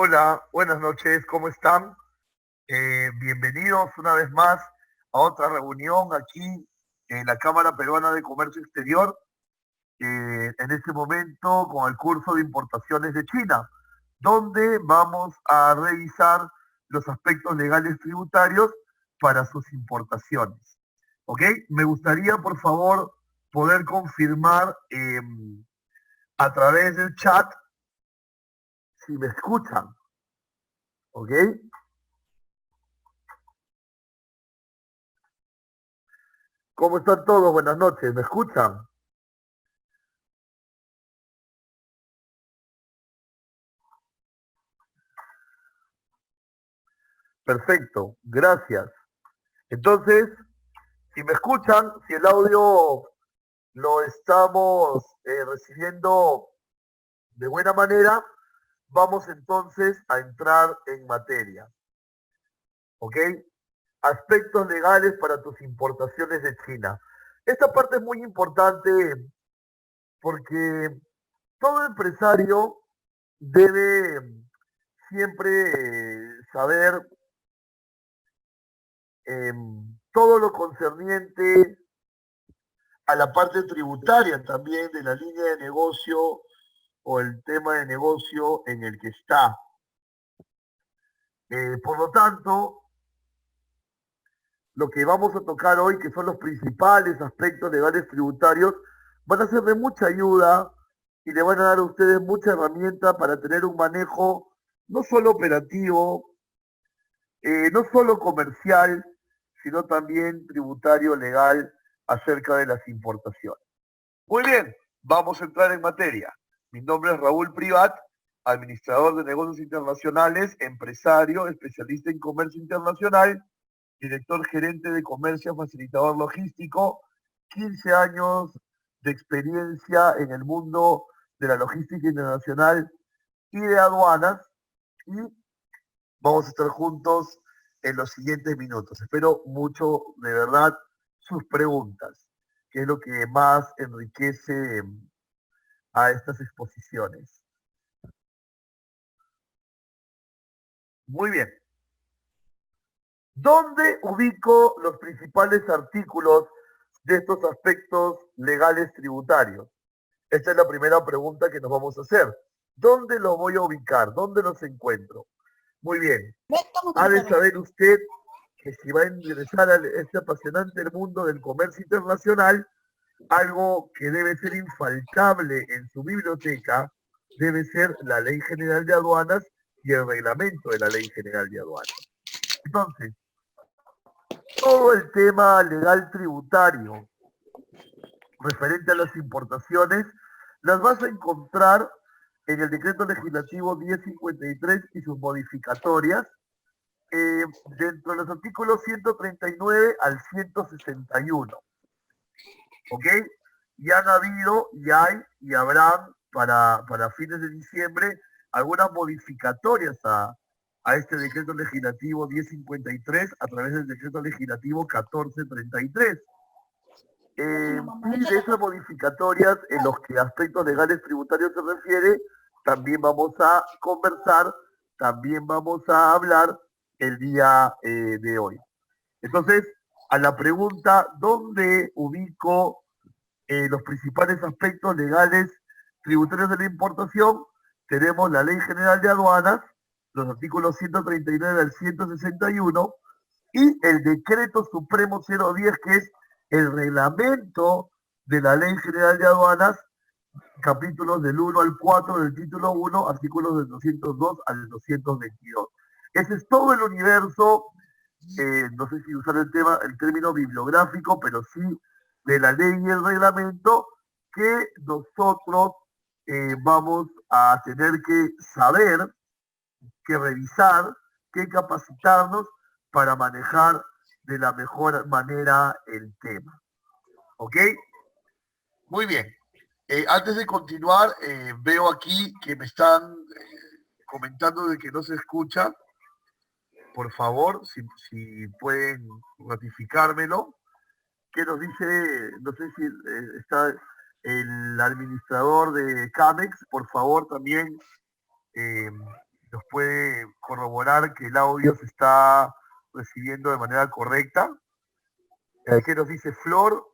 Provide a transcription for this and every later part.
Hola, buenas noches, ¿cómo están? Bienvenidos una vez más a otra reunión aquí en la Cámara Peruana de Comercio Exterior, en este momento con el curso de importaciones de China, donde vamos a revisar los aspectos legales tributarios para sus importaciones. ¿Ok? Me gustaría, por favor, poder confirmar a través del chat si me escuchan. ¿Ok? ¿Cómo están todos? Buenas noches, ¿me escuchan? Perfecto, gracias. Entonces, si me escuchan, si el audio lo estamos recibiendo de buena manera, vamos entonces a entrar en materia. ¿Ok? Aspectos legales para tus importaciones de China. Esta parte es muy importante porque todo empresario debe siempre saber todo lo concerniente a la parte tributaria también de la línea de negocio o el tema de negocio en el que está. Por lo tanto, lo que vamos a tocar hoy, que son los principales aspectos legales tributarios, van a ser de mucha ayuda y le van a dar a ustedes mucha herramienta para tener un manejo no solo operativo, no solo comercial, sino también tributario legal acerca de las importaciones. Muy bien, vamos a entrar en materia. Mi nombre es Raúl Privat, administrador de negocios internacionales, empresario, especialista en comercio internacional, director gerente de comercio, facilitador logístico, 15 años de experiencia en el mundo de la logística internacional y de aduanas. Y vamos a estar juntos en los siguientes minutos. Espero mucho, de verdad, sus preguntas, que es lo que más enriquece a estas exposiciones. Muy bien. ¿Dónde ubico los principales artículos de estos aspectos legales tributarios? Esta es la primera pregunta que nos vamos a hacer. ¿Dónde los voy a ubicar? ¿Dónde los encuentro? Muy bien. Ha de saber usted que si va a ingresar a este apasionante mundo del comercio internacional, algo que debe ser infaltable en su biblioteca debe ser la Ley General de Aduanas y el reglamento de la Ley General de Aduanas. Entonces, todo el tema legal tributario referente a las importaciones las vas a encontrar en el decreto legislativo 1053 y sus modificatorias, dentro de los artículos 139 al 161. ¿Ok? Y han habido, y hay, y habrán para fines de diciembre algunas modificatorias a este decreto legislativo 1053 a través del decreto legislativo 1433. Y de esas modificatorias en los que aspectos legales tributarios se refiere, también vamos a conversar, también vamos a hablar el día de hoy. Entonces, a la pregunta, ¿dónde ubico los principales aspectos legales tributarios de la importación? Tenemos la Ley General de Aduanas, los artículos 139 al 161, y el Decreto Supremo 010, que es el reglamento de la Ley General de Aduanas, capítulos del 1 al 4 del título 1, artículos del 202 al 222. Ese es todo el universo, no sé si usar el término bibliográfico, pero sí de la ley y el reglamento que nosotros vamos a tener que saber, que revisar, que capacitarnos para manejar de la mejor manera el tema. ¿Ok? Muy bien. Antes de continuar, veo aquí que me están comentando de que no se escucha. Por favor, si pueden ratificármelo. ¿Qué nos dice? No sé si está el administrador de CAMEX, por favor, también ¿Nos puede corroborar que el audio se está recibiendo de manera correcta? ¿Qué nos dice Flor?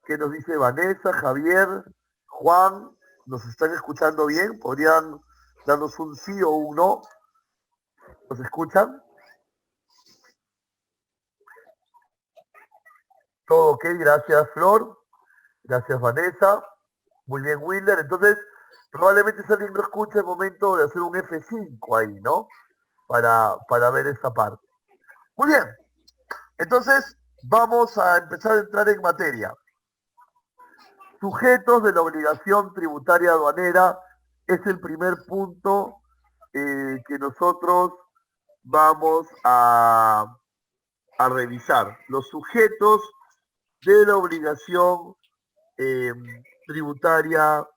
¿Qué nos dice Vanessa, Javier, Juan? ¿Nos están escuchando bien? ¿Podrían darnos un sí o un no? ¿Nos escuchan? Todo ok, gracias Flor. Gracias Vanessa. Muy bien Wilder. Entonces, probablemente si alguien no escucha el momento de hacer un F5 ahí, ¿no? Para ver esta parte. Muy bien. Entonces, vamos a empezar a entrar en materia. Sujetos de la obligación tributaria aduanera es el primer punto que nosotros vamos a revisar. Los sujetos de la obligación tributaria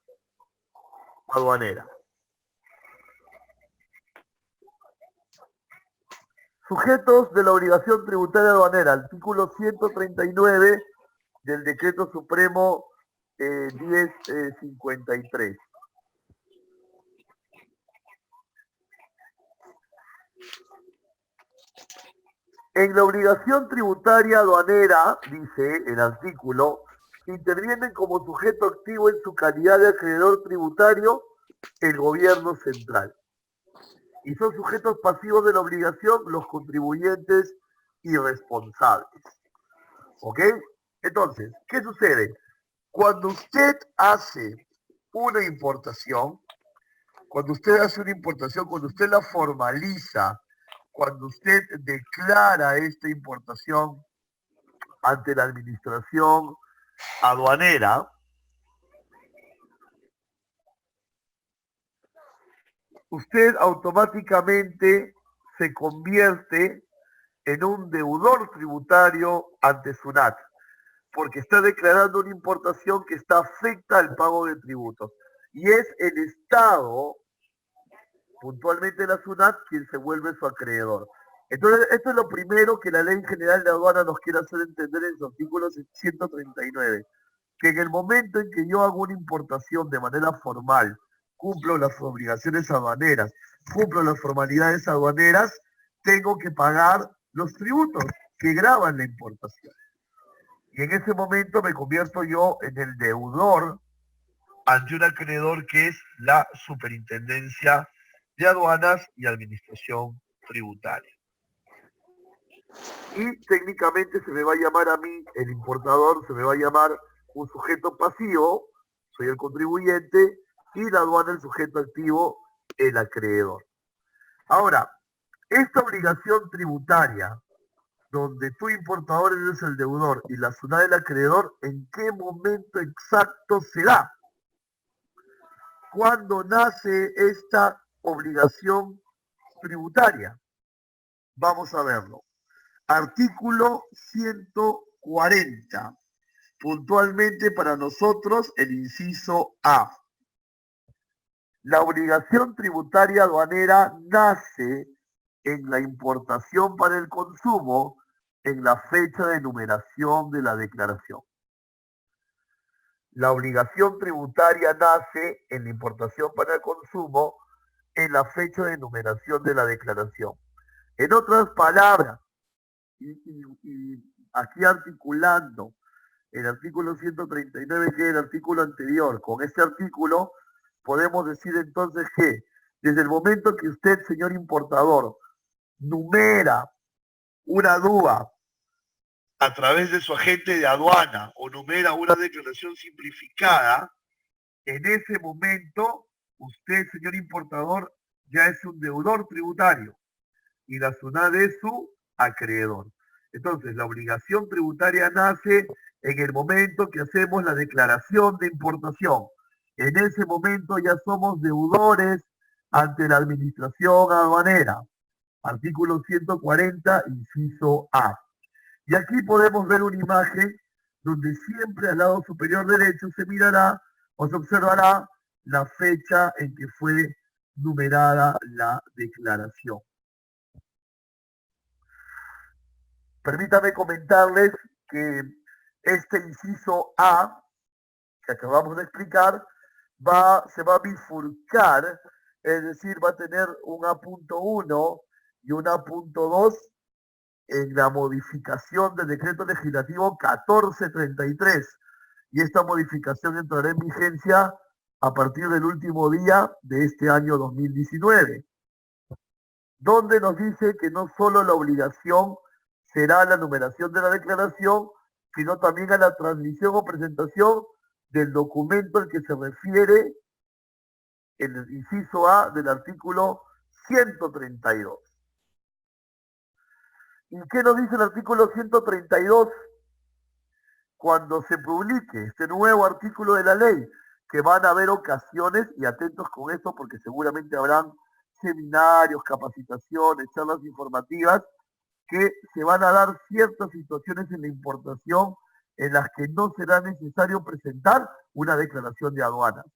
aduanera. Sujetos de la obligación tributaria aduanera, artículo 139 del Decreto Supremo 1053. En la obligación tributaria aduanera, dice el artículo, intervienen como sujeto activo en su calidad de acreedor tributario el gobierno central. Y son sujetos pasivos de la obligación los contribuyentes irresponsables. ¿Ok? Entonces, ¿qué sucede? Cuando usted hace una importación, cuando usted la formaliza, cuando usted declara esta importación ante la administración aduanera, usted automáticamente se convierte en un deudor tributario ante SUNAT, porque está declarando una importación que está afecta al pago de tributos. Y es el Estado, puntualmente la SUNAT, quien se vuelve su acreedor. Entonces, esto es lo primero que la Ley General de Aduana nos quiere hacer entender en su artículo 139, que en el momento en que yo hago una importación de manera formal, cumplo las obligaciones aduaneras, cumplo las formalidades aduaneras, tengo que pagar los tributos que graban la importación. Y en ese momento me convierto yo en el deudor ante un acreedor que es la Superintendencia de Aduanas y Administración Tributaria. Y técnicamente se me va a llamar a mí, el importador, se me va a llamar un sujeto pasivo, soy el contribuyente, y la aduana el sujeto activo, el acreedor. Ahora, esta obligación tributaria, donde tú importador eres el deudor y la SUNAT el acreedor, ¿en qué momento exacto se da? ¿Cuándo nace esta obligación tributaria? Vamos a verlo. Artículo 140. Puntualmente para nosotros el inciso A. La obligación tributaria aduanera nace en la importación para el consumo en la fecha de numeración de la declaración. La obligación tributaria nace en la importación para el consumo en la fecha de numeración de la declaración. En otras palabras, y aquí articulando el artículo 139, que es el artículo anterior, con este artículo podemos decir entonces que desde el momento que usted, señor importador, numera una DUA a través de su agente de aduana o numera una declaración simplificada, en ese momento usted, señor importador, ya es un deudor tributario y la SUNAT es su acreedor. Entonces, la obligación tributaria nace en el momento que hacemos la declaración de importación. En ese momento ya somos deudores ante la administración aduanera. Artículo 140, inciso A. Y aquí podemos ver una imagen donde siempre al lado superior derecho se mirará o se observará la fecha en que fue numerada la declaración. Permítame comentarles que este inciso A, que acabamos de explicar, se va a bifurcar Es decir, va a tener un A.1 y un A.2 en la modificación del decreto legislativo 1433. Y esta modificación entrará en vigencia a partir del último día de este año 2019, donde nos dice que no solo la obligación será la numeración de la declaración, sino también a la transmisión o presentación del documento al que se refiere el inciso A del artículo 132. ¿Y qué nos dice el artículo 132? Cuando se publique este nuevo artículo de la ley, que van a haber ocasiones, y atentos con esto porque seguramente habrán seminarios, capacitaciones, charlas informativas, que se van a dar ciertas situaciones en la importación en las que no será necesario presentar una declaración de aduanas,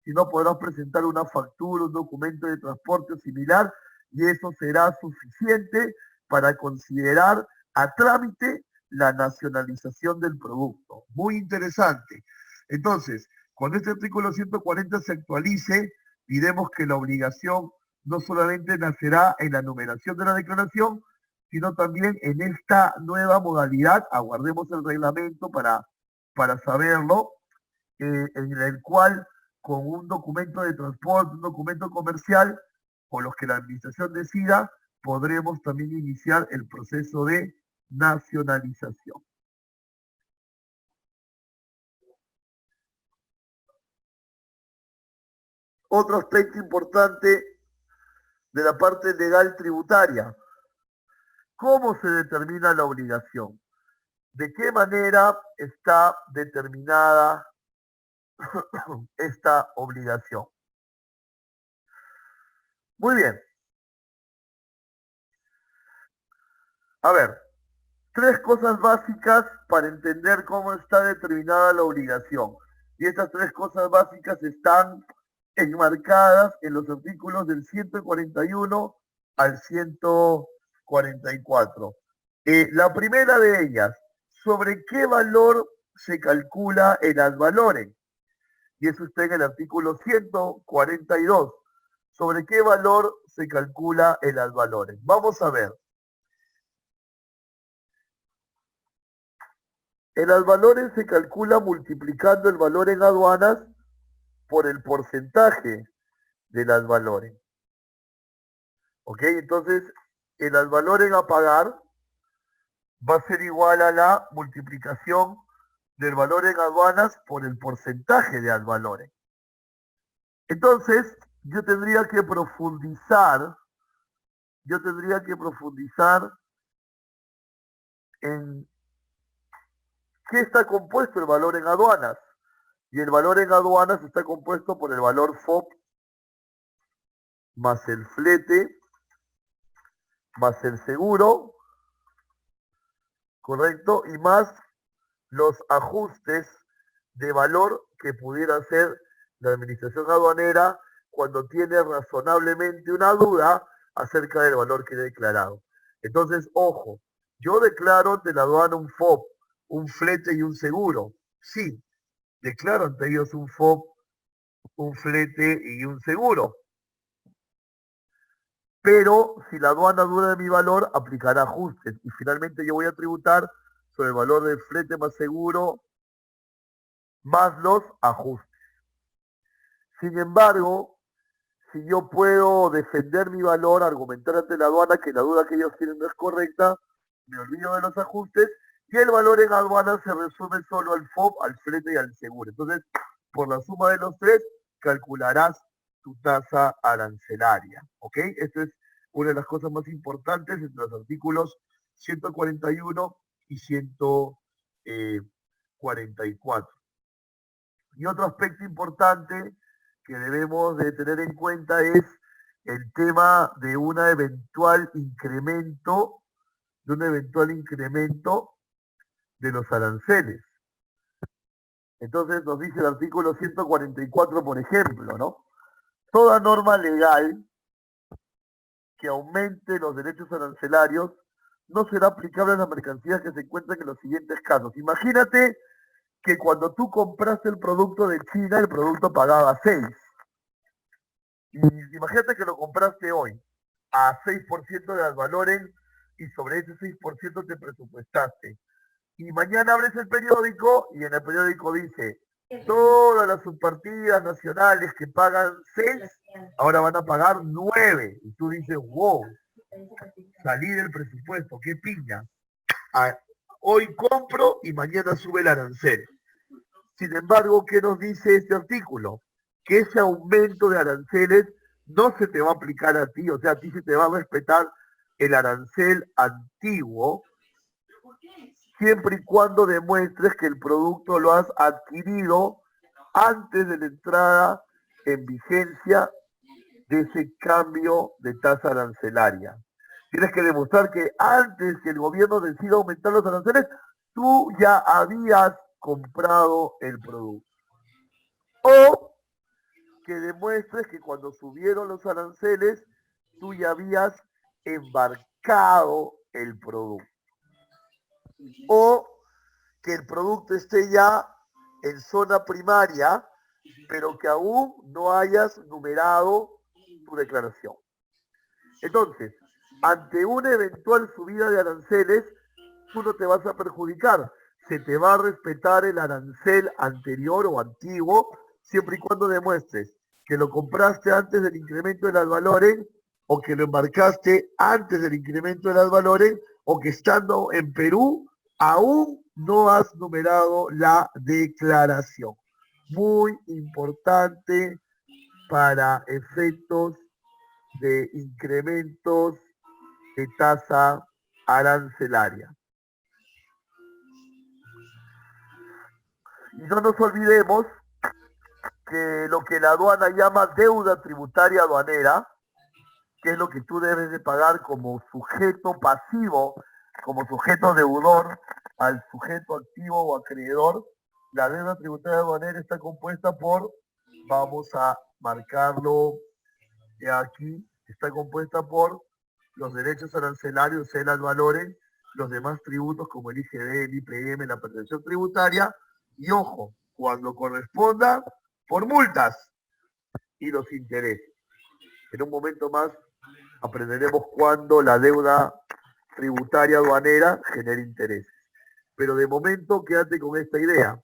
sino podrás presentar una factura, un documento de transporte o similar, y eso será suficiente para considerar a trámite la nacionalización del producto. Muy interesante. Entonces, cuando este artículo 140 se actualice, diremos que la obligación no solamente nacerá en la numeración de la declaración, sino también en esta nueva modalidad, aguardemos el reglamento para saberlo, en el cual con un documento de transporte, un documento comercial, con los que la administración decida, podremos también iniciar el proceso de nacionalización. Otro aspecto importante de la parte legal tributaria. ¿Cómo se determina la obligación? ¿De qué manera está determinada esta obligación? Muy bien. A ver, tres cosas básicas para entender cómo está determinada la obligación. Y estas tres cosas básicas están enmarcadas en los artículos del 141 al 144. La primera de ellas, ¿sobre qué valor se calcula el ad valorem? Y eso está en el artículo 142. ¿Sobre qué valor se calcula el ad valorem? Vamos a ver. El ad valorem se calcula multiplicando el valor en aduanas por el porcentaje del ad valorem. ¿Ok? Entonces, el ad valorem a pagar va a ser igual a la multiplicación del valor en aduanas por el porcentaje de ad valorem. Entonces, yo tendría que profundizar en qué está compuesto el valor en aduanas. Y el valor en aduanas está compuesto por el valor FOB más el flete más el seguro, ¿correcto? Y más los ajustes de valor que pudiera hacer la administración aduanera cuando tiene razonablemente una duda acerca del valor que he declarado. Entonces, ojo, yo declaro ante la aduana un FOB, un flete y un seguro. Sí, declaro ante ellos un FOB, un flete y un seguro. Pero si la aduana duda de mi valor, aplicará ajustes. Y finalmente yo voy a tributar sobre el valor del flete más seguro más los ajustes. Sin embargo, si yo puedo defender mi valor, argumentar ante la aduana que la duda que ellos tienen no es correcta, me olvido de los ajustes y el valor en aduana se resume solo al FOB, al flete y al seguro. Entonces, por la suma de los tres, calcularás tu tasa arancelaria. ¿Ok? Esto es una de las cosas más importantes entre los artículos 141 y 144. Y otro aspecto importante que debemos de tener en cuenta es el tema de un eventual incremento de los aranceles. Entonces nos dice el artículo 144, por ejemplo, ¿no? Toda norma legal que aumente los derechos arancelarios no será aplicable a las mercancías que se encuentran en los siguientes casos. Imagínate que cuando tú compraste el producto de China, el producto pagaba 6. Y imagínate que lo compraste hoy a 6% de valores y sobre ese 6% te presupuestaste. Y mañana abres el periódico y en el periódico dice, todas las subpartidas nacionales que pagan 6, ahora van a pagar 9. Y tú dices, wow, salí del presupuesto, qué piña. Ah, hoy compro y mañana sube el arancel. Sin embargo, ¿qué nos dice este artículo? Que ese aumento de aranceles no se te va a aplicar a ti, o sea, a ti se te va a respetar el arancel antiguo, siempre y cuando demuestres que el producto lo has adquirido antes de la entrada en vigencia de ese cambio de tasa arancelaria. Tienes que demostrar que antes que el gobierno decida aumentar los aranceles, tú ya habías comprado el producto. O que demuestres que cuando subieron los aranceles, tú ya habías embarcado el producto. O que el producto esté ya en zona primaria, pero que aún no hayas numerado tu declaración. Entonces, ante una eventual subida de aranceles, tú no te vas a perjudicar. Se te va a respetar el arancel anterior o antiguo, siempre y cuando demuestres que lo compraste antes del incremento de las valores o que lo embarcaste antes del incremento de las valores o que estando en Perú aún no has numerado la declaración. Muy importante para efectos de incrementos de tasa arancelaria. Y no nos olvidemos que lo que la aduana llama deuda tributaria aduanera, que es lo que tú debes de pagar como sujeto pasivo, como sujeto deudor al sujeto activo o acreedor, la deuda tributaria aduanera está compuesta por, vamos a marcarlo aquí, está compuesta por los derechos arancelarios en las valores, los demás tributos como el IGB, el IPM, la percepción tributaria, y ojo, cuando corresponda, por multas y los intereses. En un momento más aprenderemos cuándo la deuda tributaria aduanera genera intereses. Pero de momento quédate con esta idea.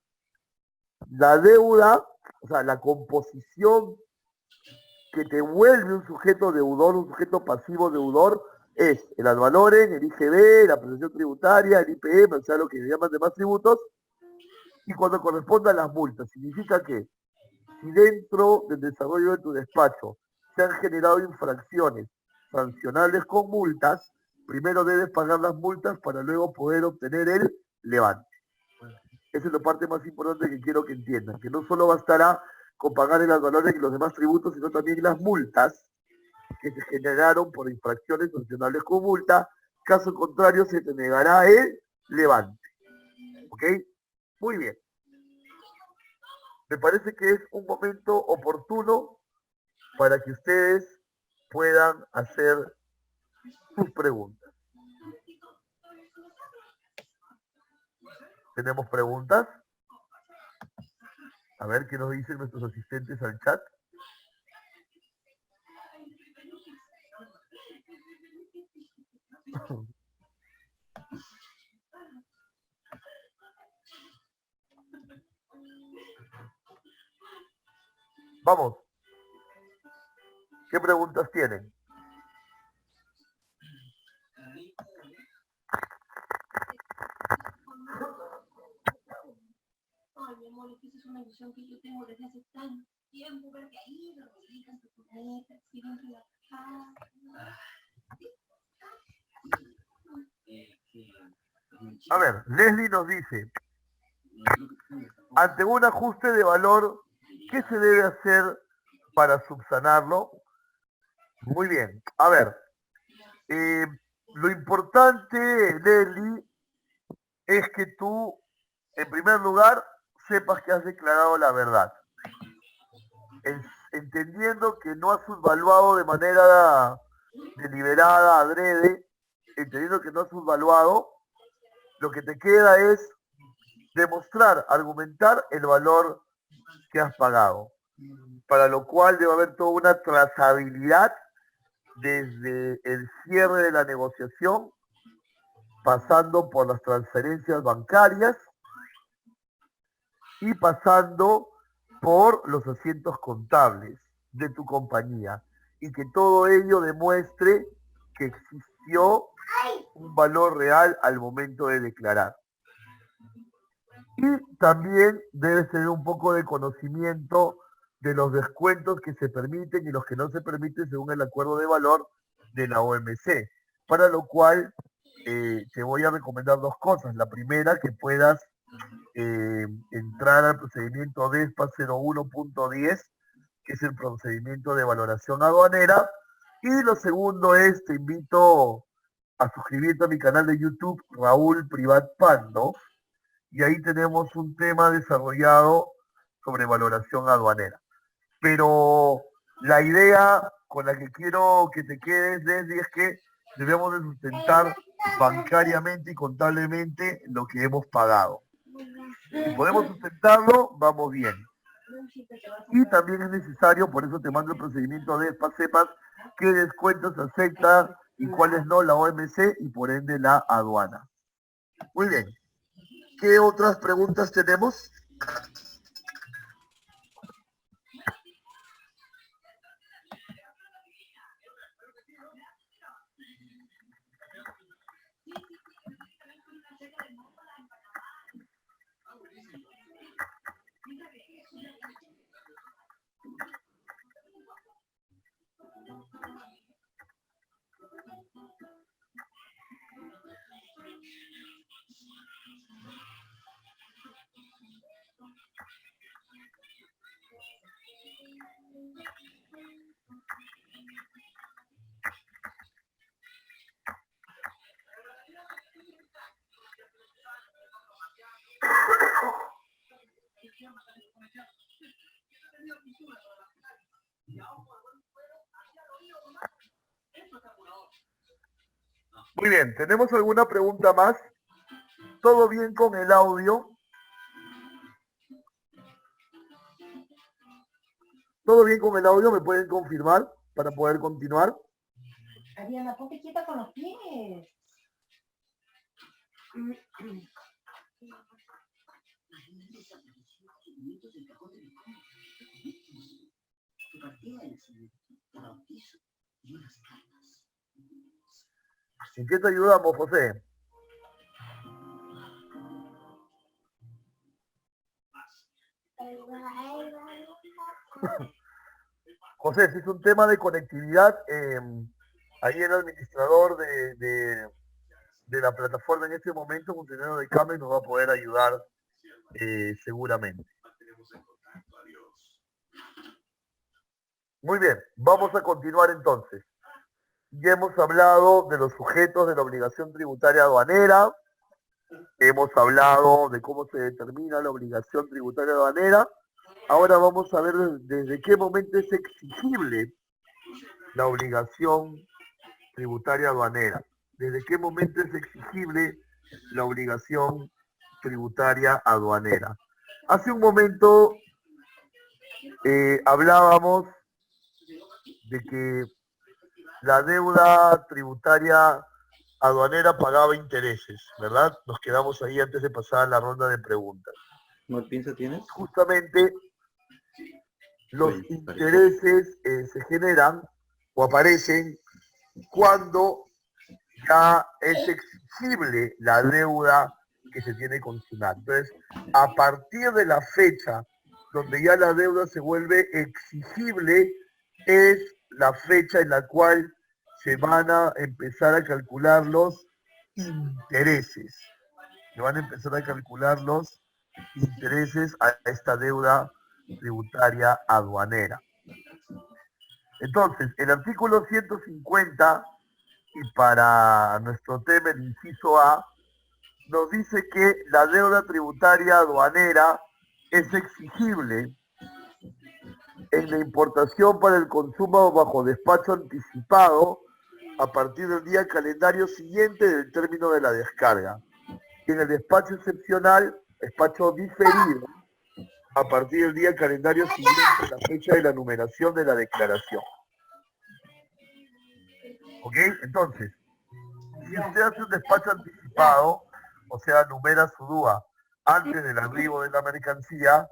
La deuda, o sea, la composición que te vuelve un sujeto deudor, un sujeto pasivo deudor, es el ad valorem, el IGB, la prestación tributaria, el IPM, o sea, lo que se llaman demás tributos, y cuando correspondan las multas. Significa que si dentro del desarrollo de tu despacho se han generado infracciones sancionables con multas, primero debes pagar las multas para luego poder obtener el levante. Esa es la parte más importante que quiero que entiendan, que no solo bastará con pagar el ad valorem y los demás tributos, sino también las multas que se generaron por infracciones sancionables con multa. Caso contrario, se te negará el levante. ¿Ok? Muy bien. Me parece que es un momento oportuno para que ustedes puedan hacer sus preguntas. ¿Tenemos preguntas? A ver qué nos dicen nuestros asistentes al chat. Vamos. ¿Qué preguntas tienen? Ay, mi amor, es que esa es una ilusión que yo tengo desde hace tanto tiempo, ver que ahí lo dedican tu planeta, si dentro de la casa. A ver, Leslie nos dice, ante un ajuste de valor, ¿qué se debe hacer para subsanarlo? Muy bien. A ver, lo importante, Leslie, es que tú, en primer lugar, sepas que has declarado la verdad. Entendiendo que no has subvaluado de manera deliberada, adrede, entendiendo que no has subvaluado, lo que te queda es demostrar, argumentar el valor que has pagado. para lo cual debe haber toda una trazabilidad desde el cierre de la negociación, pasando por las transferencias bancarias y pasando por los asientos contables de tu compañía, y que todo ello demuestre que existió un valor real al momento de declarar. Y también debes tener un poco de conocimiento de los descuentos que se permiten y los que no se permiten según el acuerdo de valor de la OMC, para lo cual te voy a recomendar dos cosas. La primera, que puedas entrar al procedimiento DESPA 01.10, que es el procedimiento de valoración aduanera. Y lo segundo es, te invito a suscribirte a mi canal de YouTube, Raúl Privat Pando, y ahí tenemos un tema desarrollado sobre valoración aduanera. Pero la idea con la que quiero que te quedes, Leslie, es que debemos de sustentar bancariamente y contablemente lo que hemos pagado. Si podemos sustentarlo, vamos bien. Y también es necesario, por eso te mando el procedimiento de ESPA, sepas qué descuentos acepta y cuáles no la OMC y por ende la aduana. Muy bien. ¿Qué otras preguntas tenemos? Muy bien, ¿tenemos alguna pregunta más? ¿Todo bien con el audio? ¿Todo bien con el audio? ¿Me pueden confirmar para poder continuar? Ariana, ponte quieta con los pies. ¿En qué te ayudamos, José? José, si es un tema de conectividad, ahí el administrador de la plataforma en este momento, un funcionario de Camex, nos va a poder ayudar seguramente. Muy bien, vamos a continuar entonces. Ya hemos hablado de los sujetos de la obligación tributaria aduanera, hemos hablado de cómo se determina la obligación tributaria aduanera. Ahora vamos a ver desde qué momento es exigible la obligación tributaria aduanera. ¿Desde qué momento es exigible la obligación tributaria aduanera? Hace un momento hablábamos de que la deuda tributaria aduanera pagaba intereses, ¿verdad? Nos quedamos ahí antes de pasar a la ronda de preguntas. ¿No piensa tienes? Justamente los intereses se generan o aparecen cuando ya es exigible la deuda que se tiene con SUNAT. Entonces, a partir de la fecha donde ya la deuda se vuelve exigible, es la fecha en la cual se van a empezar a calcular los intereses. Se van a empezar a calcular los intereses a esta deuda tributaria aduanera. Entonces, el artículo 150, y para nuestro tema, el inciso A, nos dice que la deuda tributaria aduanera es exigible en la importación para el consumo bajo despacho anticipado a partir del día calendario siguiente del término de la descarga. En el despacho excepcional, despacho diferido, a partir del día calendario siguiente a la fecha de la numeración de la declaración. ¿Ok? Entonces, si usted hace un despacho anticipado, o sea, numera su DUA antes del arribo de la mercancía,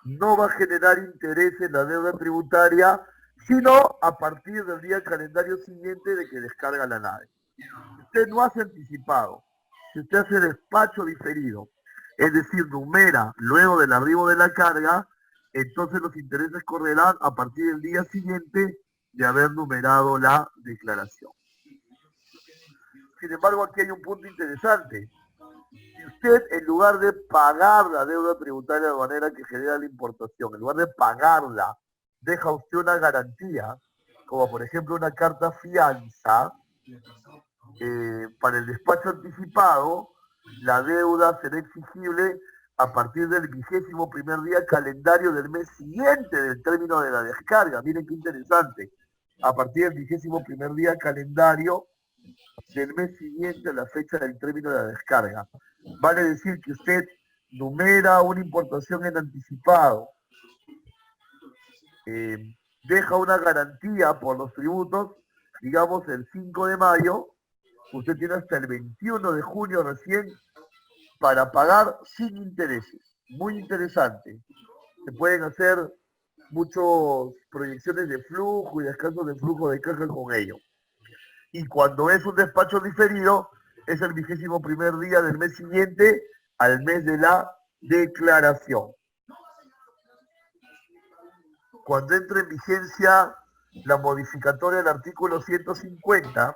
no va a generar interés en la deuda tributaria, sino a partir del día calendario siguiente de que descarga la nave. Si usted no hace anticipado, si usted hace despacho diferido, es decir, numera luego del arribo de la carga, entonces los intereses correrán a partir del día siguiente de haber numerado la declaración. Sin embargo, aquí hay un punto interesante. Si usted, en lugar de pagar la deuda tributaria de manera que genera la importación, en lugar de pagarla, deja usted una garantía, como por ejemplo una carta fianza, para el despacho anticipado, la deuda será exigible a partir del 21º día calendario del mes siguiente del término de la descarga. Miren qué interesante. A partir del 21º día calendario del mes siguiente a la fecha del término de la descarga. Vale decir que usted numera una importación en anticipado, deja una garantía por los tributos, digamos el 5 de mayo, usted tiene hasta el 21 de junio recién para pagar sin intereses. Muy interesante. Se pueden hacer muchas proyecciones de flujo y descansos de flujo de caja con ello. Y cuando es un despacho diferido, es el 21º día del mes siguiente al mes de la declaración. Cuando entre en vigencia la modificatoria del artículo 150,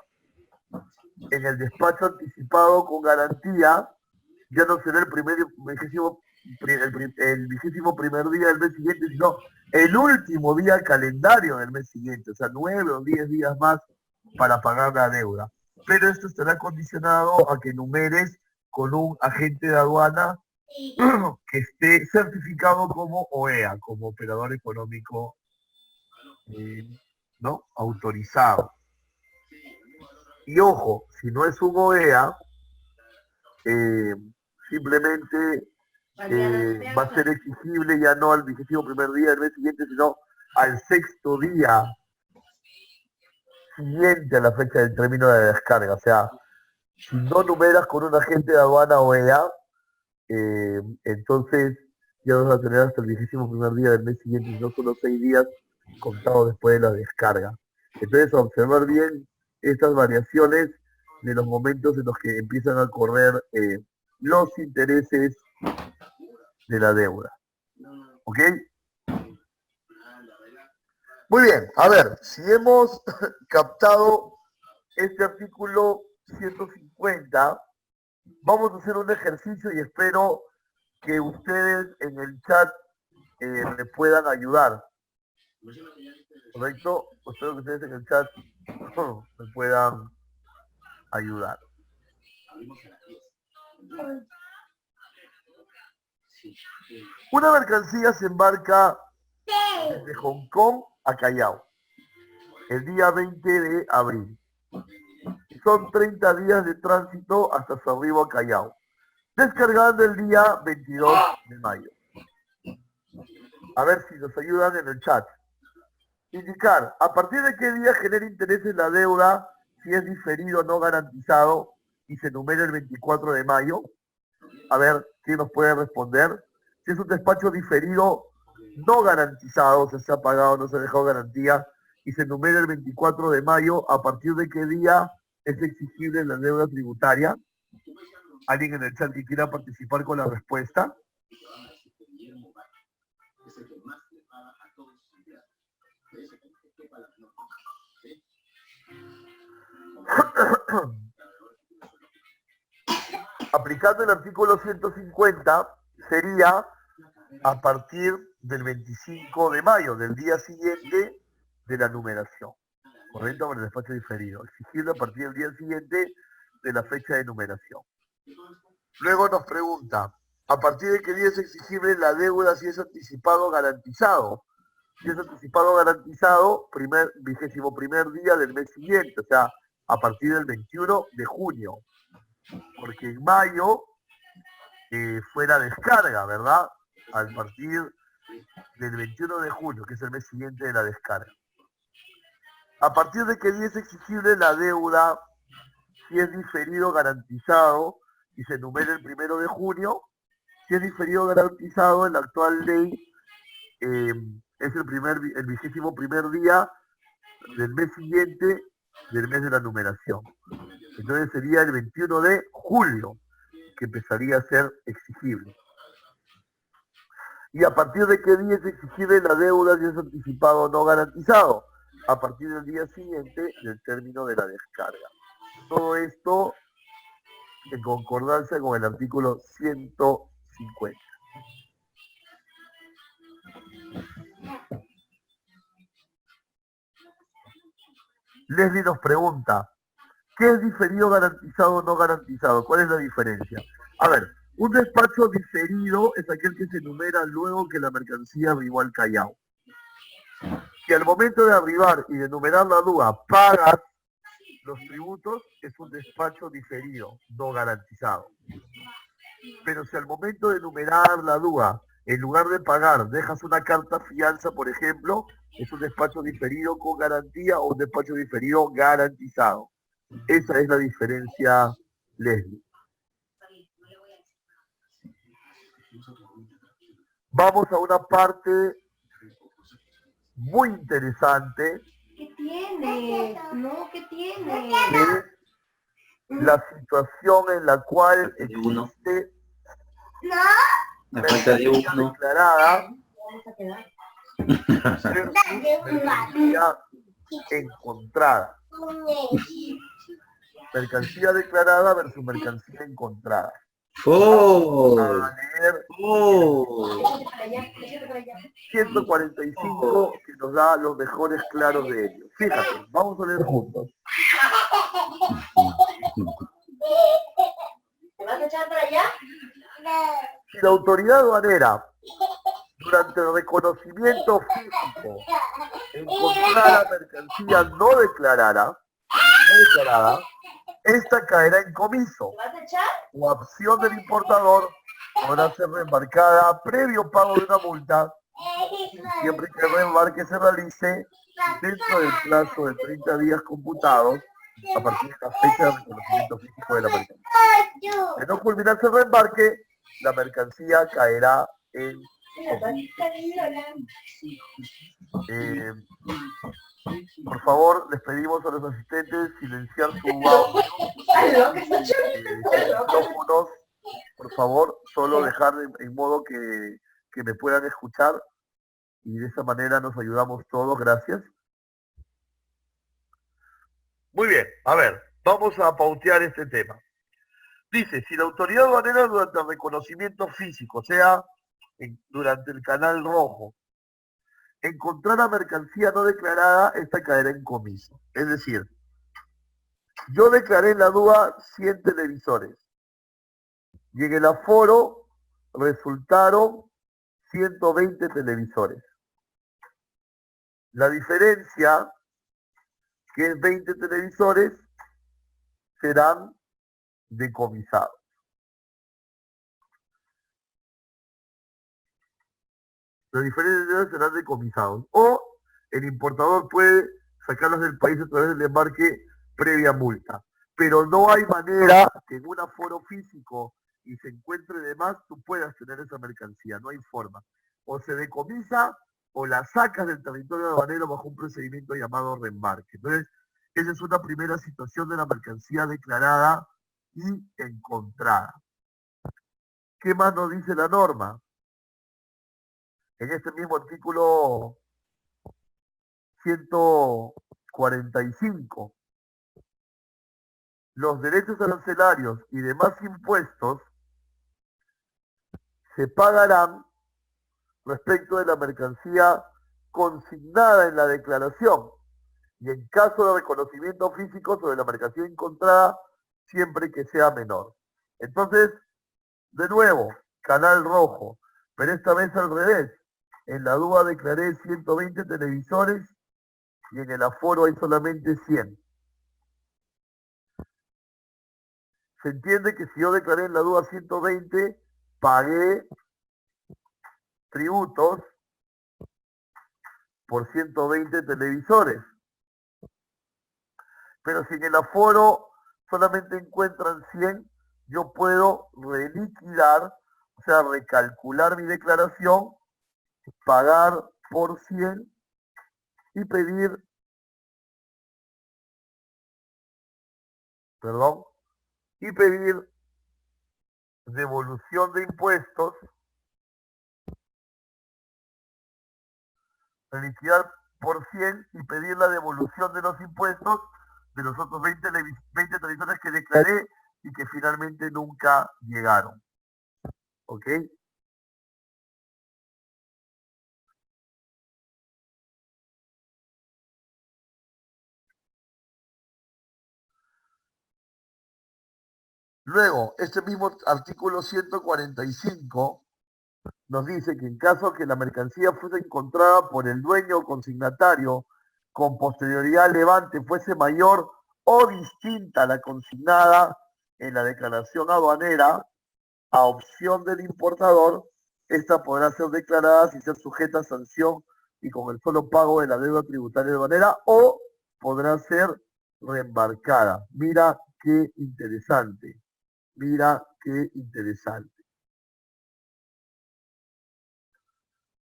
en el despacho anticipado con garantía, ya no será el 21º día del mes siguiente, sino el último día calendario del mes siguiente, o sea, 9 o 10 días más para pagar la deuda. Pero esto estará condicionado a que numeres con un agente de aduana que esté certificado como OEA, como operador económico, ¿no? Autorizado. Y ojo, si no es un OEA, simplemente va a ser exigible ya no al 21º día del mes siguiente, sino al 6º día siguiente a la fecha del término de la descarga. O sea, si no numeras con un agente de aduana OEA, entonces ya vas a tener hasta el 21º día del mes siguiente, y no solo 6 días contados después de la descarga. Entonces, observar bien estas variaciones de los momentos en los que empiezan a correr los intereses de la deuda. ¿Ok? Muy bien, a ver, si hemos captado este artículo 150, vamos a hacer un ejercicio y espero que ustedes en el chat me puedan ayudar. ¿Correcto? Espero que ustedes en el chat me puedan ayudar. Una mercancía se embarca desde Hong Kong a Callao el día 20 de abril. Son 30 días de tránsito hasta su arribo a Callao, descargando el día 22 de mayo. A ver si nos ayudan en el chat. Indicar, ¿a partir de qué día genera interés en la deuda si es diferido o no garantizado y se numera el 24 de mayo? A ver, ¿quién nos puede responder? Si es un despacho diferido no garantizado, se ha pagado, no se ha dejado garantía, y se numera el 24 de mayo, ¿a partir de qué día es exigible la deuda tributaria? ¿Alguien en el chat que quiera participar con la respuesta? Aplicando el artículo 150, sería a partir del 25 de mayo, del día siguiente de la numeración. Correcto, con el despacho diferido. Exigible a partir del día siguiente de la fecha de numeración. Luego nos pregunta, ¿a partir de qué día es exigible la deuda si es anticipado o garantizado? Si es anticipado o garantizado, 21º día del mes siguiente, o sea, a partir del 21 de junio. Porque en mayo fue la descarga, ¿verdad? a partir del 21 de junio, que es el mes siguiente de la descarga. ¿A partir de qué día es exigible la deuda si es diferido garantizado y se enumera el 1 de junio? Si es diferido garantizado, en la actual ley es el 21º día del mes siguiente del mes de la numeración. Entonces sería el 21 de julio que empezaría a ser exigible. ¿Y a partir de qué día es exigible la deuda si es anticipado o no garantizado? A partir del día siguiente del término de la descarga. Todo esto en concordancia con el artículo 150. Leslie nos pregunta, ¿qué es diferido garantizado o no garantizado? ¿Cuál es la diferencia? A ver, un despacho diferido es aquel que se enumera luego que la mercancía arribó al Callao. Si al momento de arribar y de enumerar la DUA pagas los tributos, es un despacho diferido, no garantizado. Pero si al momento de enumerar la DUA, en lugar de pagar, dejas una carta fianza, por ejemplo, es un despacho diferido con garantía o un despacho diferido garantizado. Esa es la diferencia, Leslie. Vamos a una parte muy interesante. ¿Qué tiene? No, ¿qué tiene? Que es la situación en la cual existe mercancía declarada versus mercancía encontrada. Mercancía declarada versus mercancía encontrada. ¡Oh! A leer 145 que nos da los mejores claros de ellos. Fíjate, vamos a leer juntos. ¿Te vas a echar para allá? Si la autoridad aduanera, durante el reconocimiento físico, encontrara mercancía no declarada, esta caerá en comiso ¿Te vas a echar? o acción del importador podrá ser reembarcada previo pago de una multa, siempre que el reembarque se realice dentro del plazo de 30 días computados a partir de la fecha de reconocimiento físico de la mercancía. De no culminarse el reembarque, la mercancía caerá en por favor, les pedimos a los asistentes silenciar su audio, micrófonos, por favor, solo dejar en modo que me puedan escuchar y de esa manera nos ayudamos todos, gracias. Muy bien, a ver, vamos a pautear este tema. Dice, si la autoridad aduanera durante el reconocimiento físico, o sea, durante el canal rojo, encontrara mercancía no declarada, esta caerá en comiso. Es decir, yo declaré en la DUA 100 televisores y en el aforo resultaron 120 televisores. La diferencia, que es 20 televisores, serán decomisados. Los diferentes serán decomisados. O el importador puede sacarlos del país a través del embarque previa multa. Pero no hay manera que en un aforo físico y se encuentre de más, tú puedas tener esa mercancía. No hay forma. O se decomisa o la sacas del territorio aduanero bajo un procedimiento llamado reembarque. Entonces, esa es una primera situación de la mercancía declarada y encontrada. ¿Qué más nos dice la norma? En este mismo artículo 145, los derechos arancelarios y demás impuestos se pagarán respecto de la mercancía consignada en la declaración y en caso de reconocimiento físico sobre la mercancía encontrada, siempre que sea menor. Entonces, de nuevo, canal rojo, pero esta vez al revés. En la DUA declaré 120 televisores y en el aforo hay solamente 100. Se entiende que si yo declaré en la DUA 120, pagué tributos por 120 televisores. Pero si en el aforo solamente encuentran 100, yo puedo reliquidar, o sea, recalcular mi declaración, pagar por 100 y pedir, devolución de impuestos, liquidar por 100 y pedir la devolución de los impuestos de los otros 20 televisores que declaré y que finalmente nunca llegaron. ¿Ok? Luego, este mismo artículo 145 nos dice que en caso que la mercancía fuese encontrada por el dueño o consignatario con posterioridad al levante fuese mayor o distinta a la consignada en la declaración aduanera, a opción del importador, esta podrá ser declarada sin ser sujeta a sanción y con el solo pago de la deuda tributaria aduanera, o podrá ser reembarcada. Mira qué interesante. Mira qué interesante.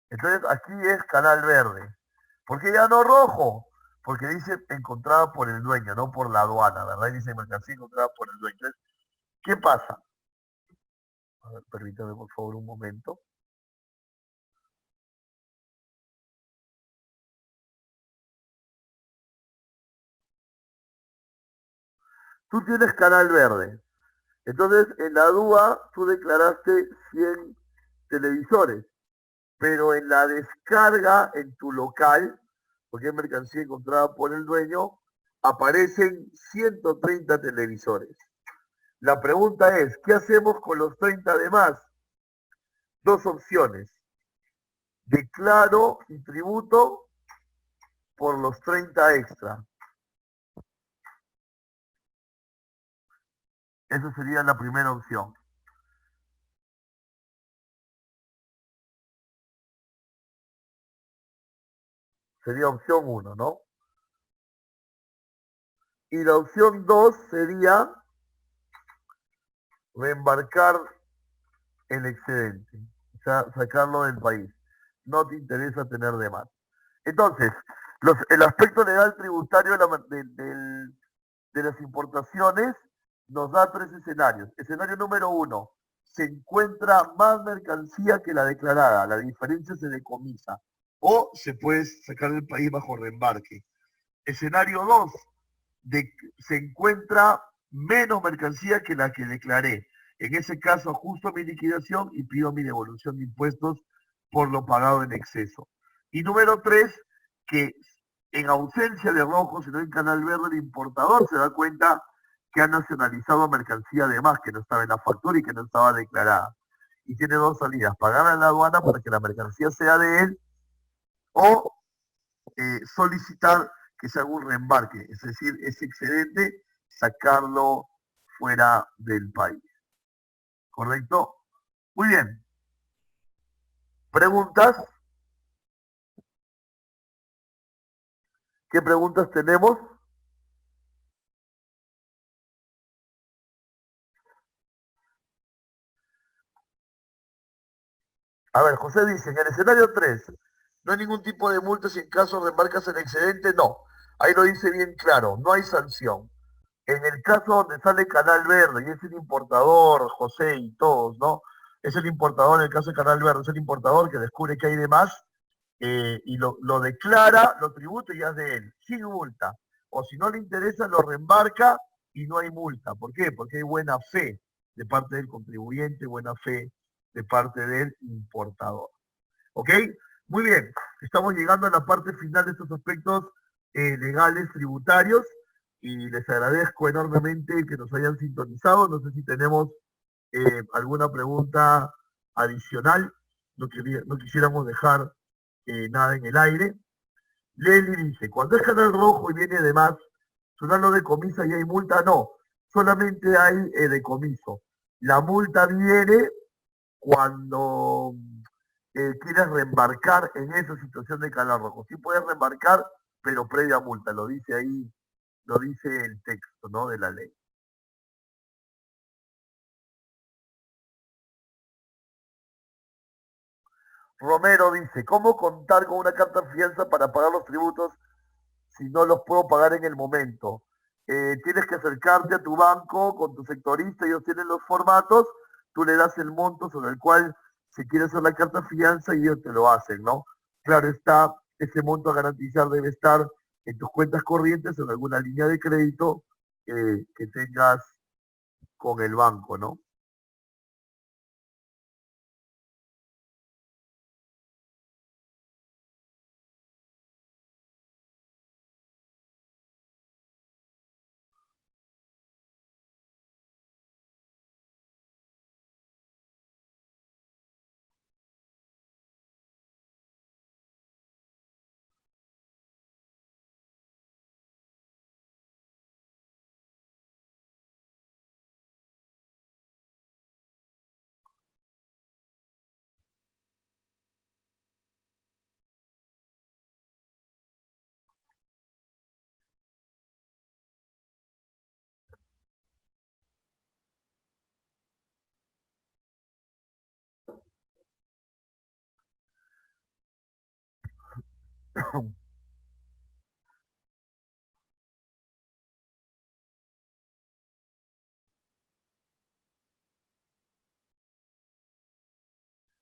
Entonces aquí es canal verde. ¿Por qué ya no rojo? Porque dice encontrada por el dueño, no por la aduana, ¿verdad? Y dice mercancía encontrada por el dueño. Entonces, ¿qué pasa? A ver, permítame por favor un momento. Tú tienes canal verde. Entonces, en la DUA tú declaraste 100 televisores, pero en la descarga en tu local, porque es mercancía encontrada por el dueño, aparecen 130 televisores. La pregunta es, ¿qué hacemos con los 30 demás? Dos opciones. Declaro y tributo por los 30 extra. Esa sería la primera opción. Sería opción 1, ¿no? Y la opción 2 sería reembarcar el excedente, o sea, sacarlo del país. No te interesa tener de más. Entonces, el aspecto legal tributario de las importaciones nos da tres escenarios. Escenario número 1, se encuentra más mercancía que la declarada, la diferencia se decomisa, o se puede sacar del país bajo reembarque. Escenario 2, se encuentra menos mercancía que la que declaré. En ese caso, ajusto mi liquidación y pido mi devolución de impuestos por lo pagado en exceso. Y número 3, que en ausencia de rojo, sino en canal verde, el importador se da cuenta que ha nacionalizado mercancía de más, que no estaba en la factura y que no estaba declarada. Y tiene dos salidas, pagar a la aduana para que la mercancía sea de él o solicitar que se haga un reembarque, es decir, ese excedente, sacarlo fuera del país. ¿Correcto? Muy bien. ¿Preguntas? ¿Qué preguntas tenemos? A ver, José dice, en el escenario 3, no hay ningún tipo de multa si en caso reembarcas el excedente, no. Ahí lo dice bien claro, no hay sanción. En el caso donde sale Canal Verde, y es el importador, José y todos, ¿no? Es el importador, en el caso de Canal Verde, es el importador que descubre que hay de más y lo declara, lo tributa y ya es de él, sin multa. O si no le interesa, lo reembarca y no hay multa. ¿Por qué? Porque hay buena fe de parte del contribuyente, buena fe de parte del importador. ¿Ok? Muy bien, estamos llegando a la parte final de estos aspectos legales tributarios y les agradezco enormemente que nos hayan sintonizado. No sé si tenemos alguna pregunta adicional. No quisiéramos dejar nada en el aire. Leslie dice, cuando es canal rojo y viene de más, ¿sonando decomisa y hay multa? No, solamente hay decomiso. La multa viene cuando quieres reembarcar en esa situación de canal rojo. Sí puedes reembarcar, pero previa multa, lo dice ahí, lo dice el texto, ¿no?, de la ley. Romero dice, ¿cómo contar con una carta de fianza para pagar los tributos si no los puedo pagar en el momento? Tienes que acercarte a tu banco con tu sectorista, ellos tienen los formatos, tú le das el monto sobre el cual se quiere hacer la carta de fianza y ellos te lo hacen, ¿no? Claro está, ese monto a garantizar debe estar en tus cuentas corrientes o en alguna línea de crédito que tengas con el banco, ¿no?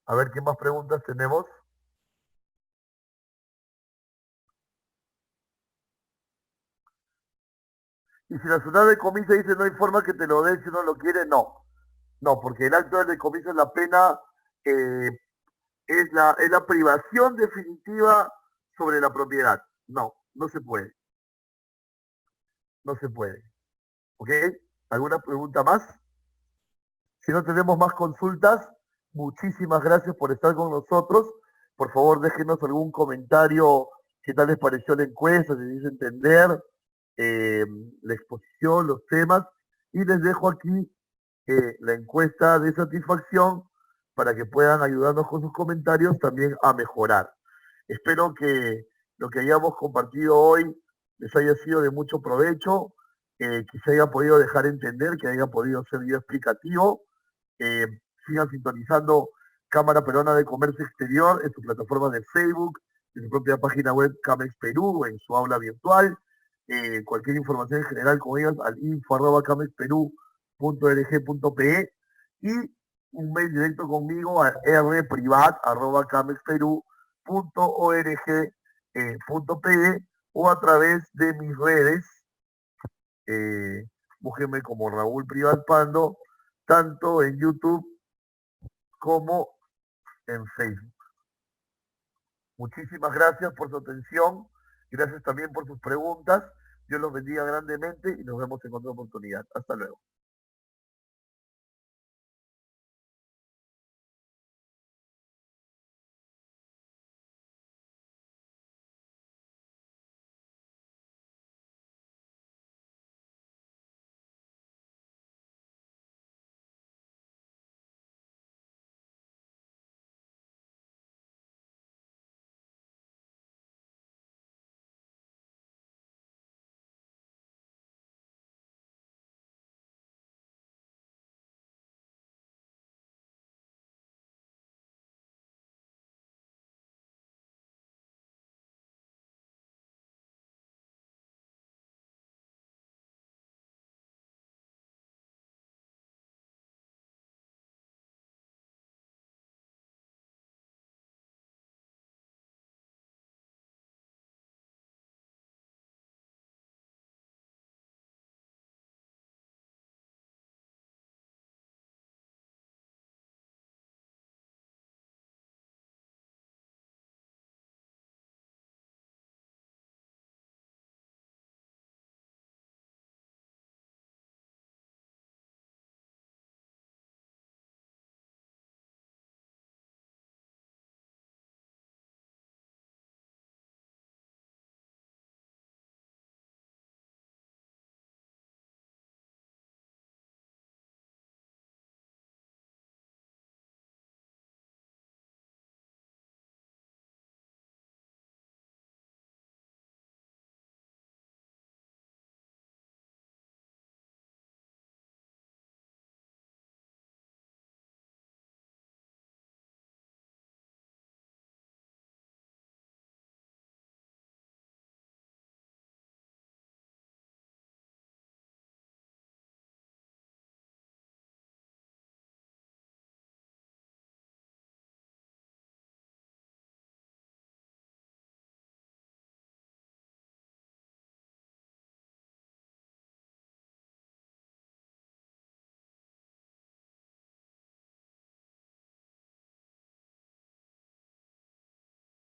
A ver, ¿qué más preguntas tenemos? Y si la ciudad de decomiso dice no hay forma que te lo den si no lo quiere, no. No, porque el acto de decomiso es la pena, eh, es la privación definitiva sobre la propiedad. No, no se puede, no se puede. ¿Ok? ¿Alguna pregunta más? Si no tenemos más consultas, muchísimas gracias por estar con nosotros. Por favor, déjenos algún comentario, qué tal les pareció la encuesta, si les hizo entender eh, la exposición, los temas. Y les dejo aquí la encuesta de satisfacción para que puedan ayudarnos con sus comentarios también a mejorar. Espero que lo que hayamos compartido hoy les haya sido de mucho provecho, que se haya podido dejar entender, que haya podido ser yo explicativo. Eh, Sigan sintonizando Cámara Peruana de Comercio Exterior en su plataforma de Facebook, en su propia página web Camex Perú, en su aula virtual. Cualquier información en general con ellos al info@camexperú.org.pe y un mail directo conmigo a rprivat@camexperú.org.pe o a través de mis redes. Búsquenme como Raúl Privat Pando, tanto en YouTube como en Facebook. Muchísimas gracias por su atención, gracias también por sus preguntas. Dios los bendiga grandemente y nos vemos en otra oportunidad. Hasta luego.